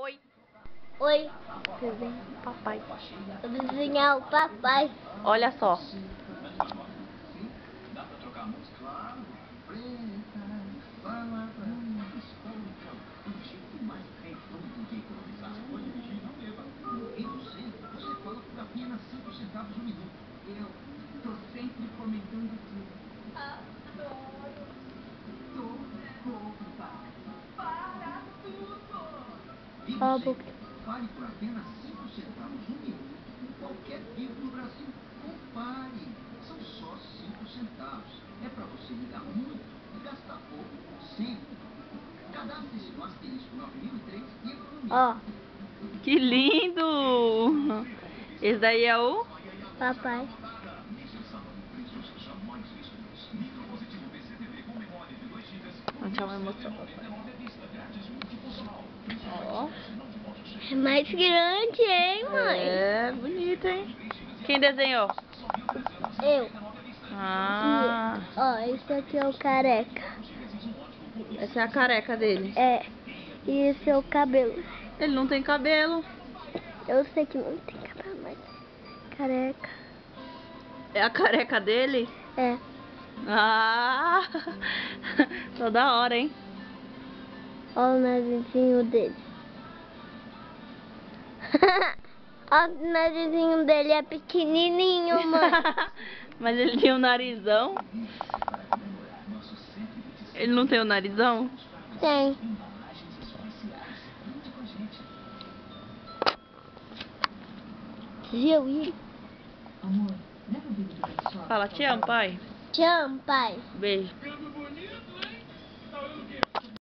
Oi. Oi, Desenha o papai. eu vou desenhar o papai. Olha só. Ó, a boca. Compare por apenas 5 centavos um minuto em qualquer pico do Brasil. Compare. São só 5 centavos. É para você ligar muito e gastar pouco sempre. Cadastre-se no asterisco 9003 e economize. Ó, Que lindo! Esse daí é o... papai. Deixa eu mostrar o papai. Ó. É mais grande, hein, mãe? É bonito, hein? Quem desenhou? Eu. Ah, E, ó, esse aqui é o careca. essa é a careca dele. É. E esse é o cabelo. Ele não tem cabelo. Eu sei que não tem cabelo, mas careca. É a careca dele? É. Ah, toda hora, hein? Ó o narizinho dele. Ó, o narizinho dele é pequenininho, mãe. Mas ele tinha um narizão. Ele não tem um narizão? Tem. Viu isso? Fala, te amo, pai. Te amo, pai. Beijo.